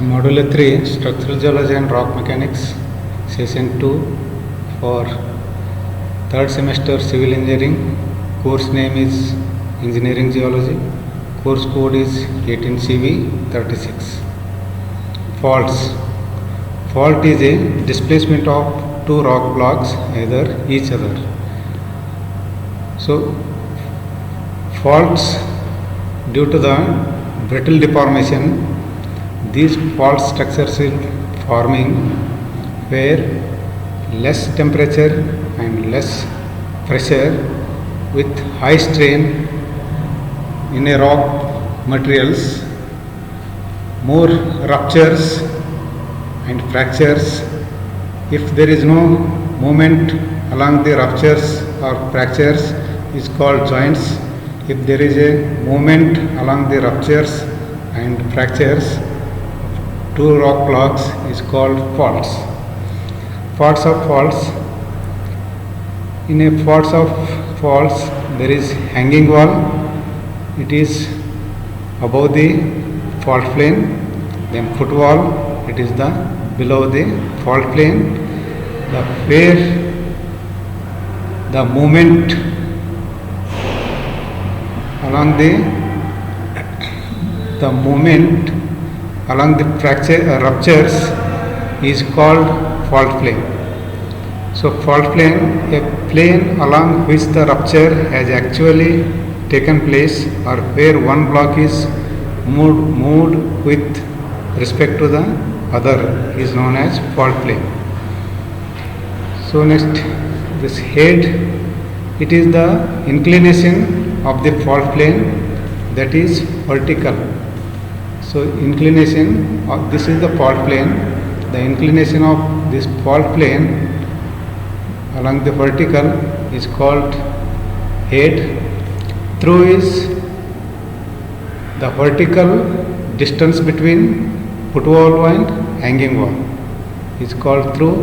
Module 3 Structural Geology and Rock Mechanics, Session 2 for 3rd semester Civil Engineering. Course name is Engineering Geology. Course code is 18CV36. Faults. Fault is a displacement of two rock blocks either each other. So, faults due to the brittle deformation, these fault structures are forming where less temperature and less pressure with high strain in a rock materials, more ruptures and fractures. If there is no movement along the ruptures or fractures, is called joints. If there is a movement along the ruptures and fractures, two rock blocks is called faults. Faults of faults. In a faults of faults, there is hanging wall. It is above the fault plane. Then footwall. It is the below the fault plane. Where the movement along the movement along the ruptures is called fault plane. So fault plane, a plane along which the rupture has actually taken place or where one block is moved with respect to the other is known as fault plane. So next, this head, it is the inclination of the fault plane, that is vertical. So inclination of this is the fault plane. The inclination of this fault plane along the vertical is called head. Through is the vertical distance between footwall and hanging wall is called through.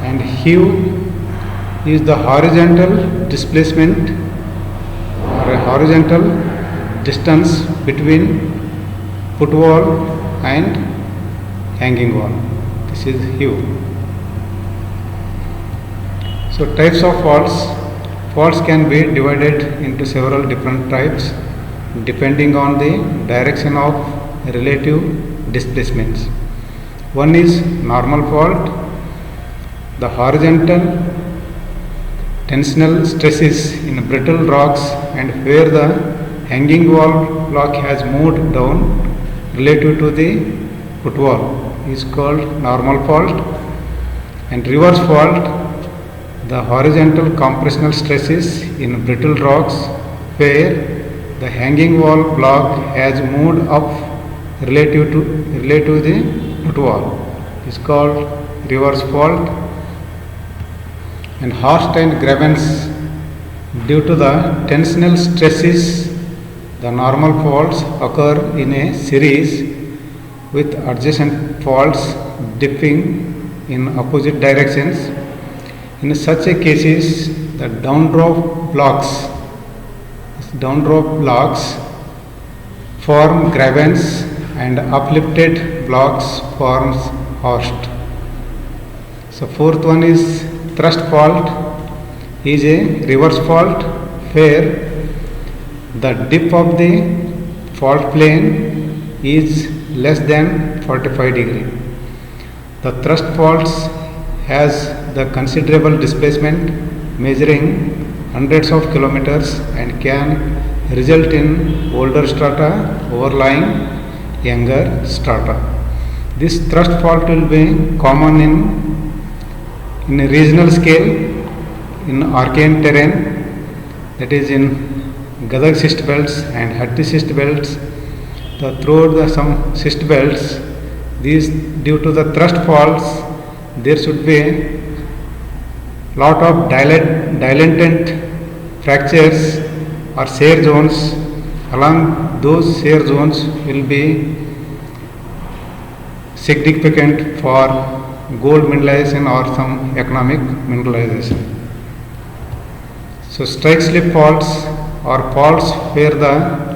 And hew is the horizontal displacement or a horizontal distance between footwall and hanging wall. This is hew. So types of faults. Faults can be divided into several different types depending on the direction of relative displacements. One is normal fault. The horizontal tensional stresses in brittle rocks and where the hanging wall block has moved down relative to the footwall is called normal fault. And reverse fault, the horizontal compressional stresses in brittle rocks where the hanging wall block has moved up relative to the footwall is called reverse fault. And horst and Grabens, due to the tensional stresses, the normal faults occur in a series with adjacent faults dipping in opposite directions. In such a cases, the downdrop blocks form Grabens and uplifted blocks forms horst. So fourth one is thrust fault, is a reverse fault where the dip of the fault plane is less than 45 degree. The thrust faults has the considerable displacement measuring hundreds of kilometers and can result in older strata overlying younger strata. This thrust fault will be common in a regional scale in Archean terrain, that is in Gadag schist belts and Hatti schist belts. Throughout some schist belts, these due to the thrust faults, there should be a lot of dilatant fractures or shear zones. Along those shear zones will be significant for gold mineralization or some economic mineralization. So strike slip faults are faults where the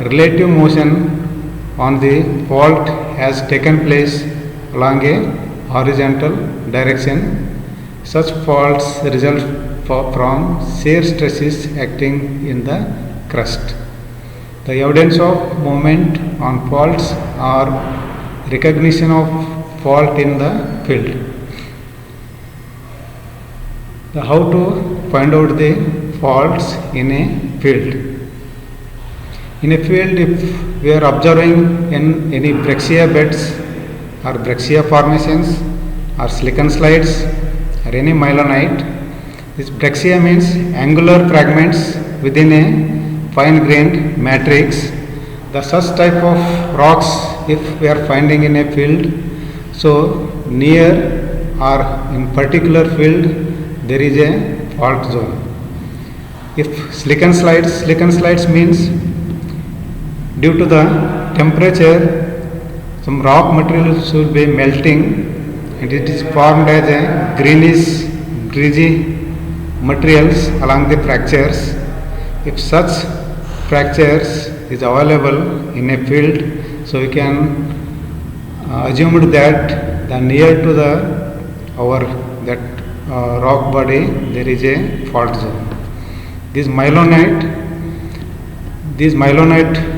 relative motion on the fault has taken place along a horizontal direction. Such faults result from shear stresses acting in the crust. The evidence of movement on faults are recognition of fault in the field. How to find out the faults in a field? In a field, if we are observing in any breccia beds or breccia formations or silicon slides or any myelinite, this breccia means angular fragments within a fine-grained matrix. The such type of rocks, if we are finding in a field, so near or in particular field there is a fault zone. If silicon slides means due to the temperature, some rock materials will be melting and it is formed as a greenish, greasy materials along the fractures. If such fractures is available in a field, so we can assume that the near to the rock body there is a fault zone. This myelinite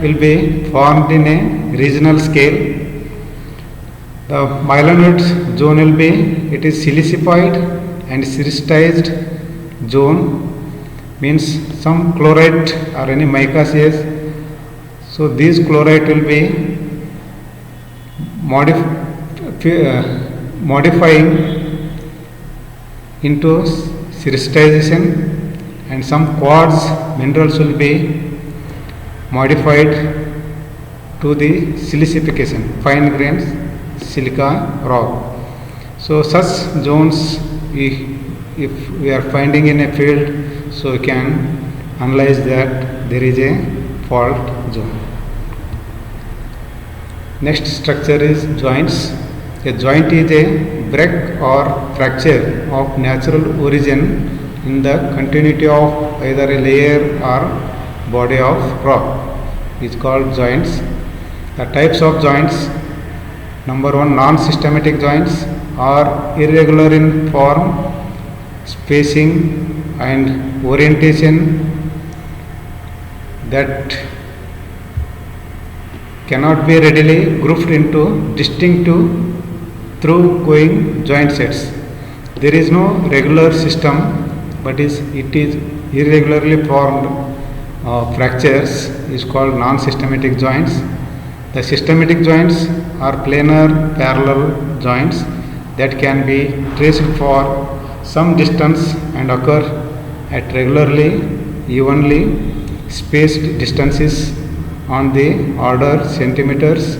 will be formed in a regional scale. The myelinite zone will be, it is silicified and silicified zone, means some chlorite or any micaceous. So these chlorite will be modifying into silicitization, and some quartz minerals will be modified to the silicification, fine grained silica rock. So such zones, if we are finding in a field, so we can analyze that there is a fault zone. Next structure is joints. A joint is a break or fracture of natural origin in the continuity of either a layer or body of rock. It is called joints. The types of joints: number one, non-systematic joints are irregular in form, spacing and orientation that cannot be readily grouped into distinctive through-going joint sets. There is no regular system, but it is irregularly formed fractures is called non-systematic joints. The systematic joints are planar parallel joints that can be traced for some distance and occur at regularly, evenly spaced distances on the order centimeters,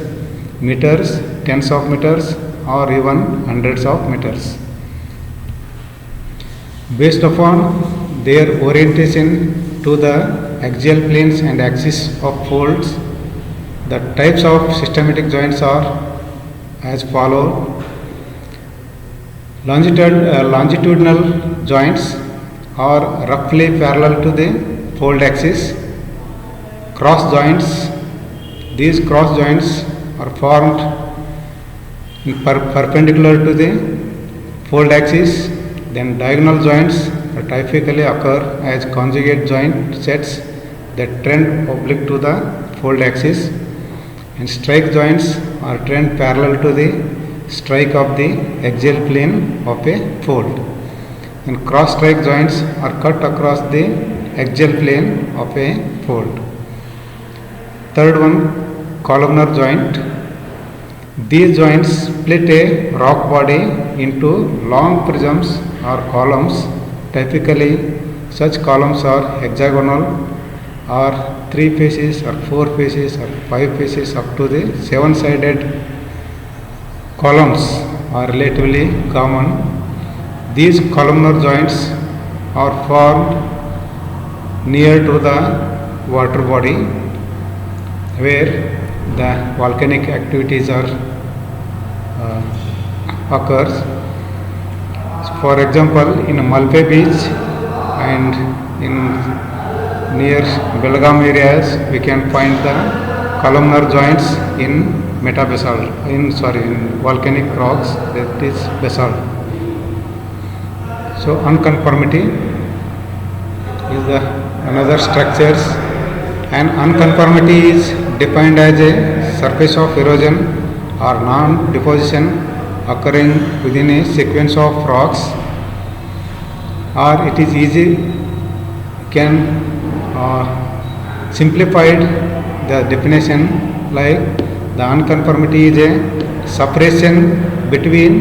meters, tens of meters, or even hundreds of meters. Based upon their orientation to the axial planes and axis of folds, the types of systematic joints are as follow. Longitudinal joints are roughly parallel to the fold axis. Cross joints, these cross joints are formed perpendicular to the fold axis. Then diagonal joints typically occur as conjugate joint sets that trend oblique to the fold axis, and strike joints are trend parallel to the strike of the axial plane of a fold, and cross strike joints are cut across the axial plane of a fold. Third one, columnar joint. These joints split a rock body into long prisms or columns. Typically, such columns are hexagonal or 3 faces or 4 faces or 5 faces up to the 7-sided columns are relatively common. These columnar joints are formed near to the water body where the volcanic activities are occurs. For example, in Malpe beach and in near Belgaum areas, we can find the columnar joints in metabasalt. In volcanic rocks, that is basalt. So unconformity is the another structures, and unconformity is defined as a surface of erosion or non-deposition occurring within a sequence of rocks, or it is easy can simplified the definition like the unconformity is a separation between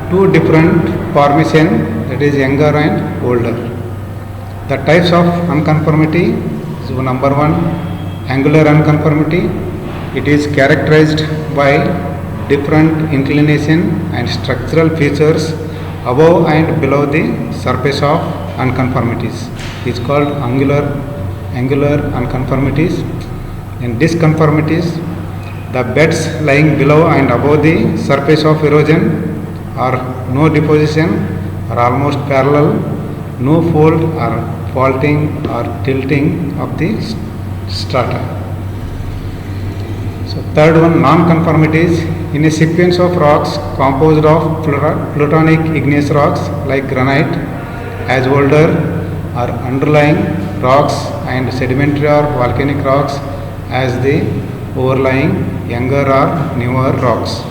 two different formation, that is younger and older. The types of unconformity is number one, angular unconformity. It is characterized by different inclination and structural features above and below the surface of unconformities. It is called angular unconformities. In disconformities, the beds lying below and above the surface of erosion are no deposition or almost parallel, no fold or faulting or tilting of the strata. So third one, non-conformities. In a sequence of rocks composed of plutonic igneous rocks like granite, as older or underlying rocks, and sedimentary or volcanic rocks as the overlying younger or newer rocks,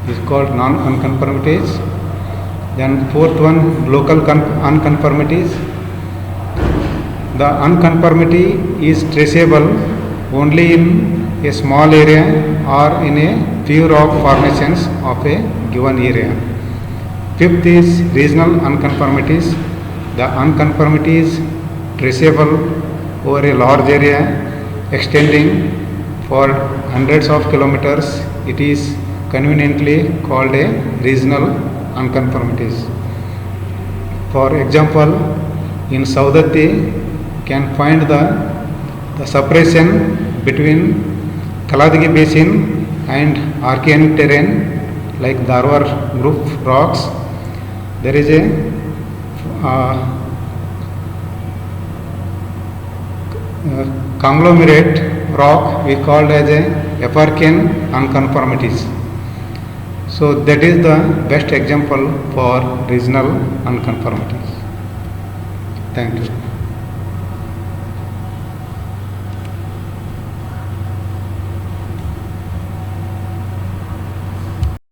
is called non-unconformities. Then fourth one, local unconformities. The unconformity is traceable only in a small area or in a few rock formations of a given area. Fifth is regional unconformities. The unconformity is traceable over a large area extending for hundreds of kilometers. It is conveniently called a regional unconformities. For example, in Saudatti can find the separation between Kaladagi Basin and Archean terrain like Darwar group rocks. There is a conglomerate rock we called as a Eparchian unconformities. So that is the best example for regional unconformities. Thank you.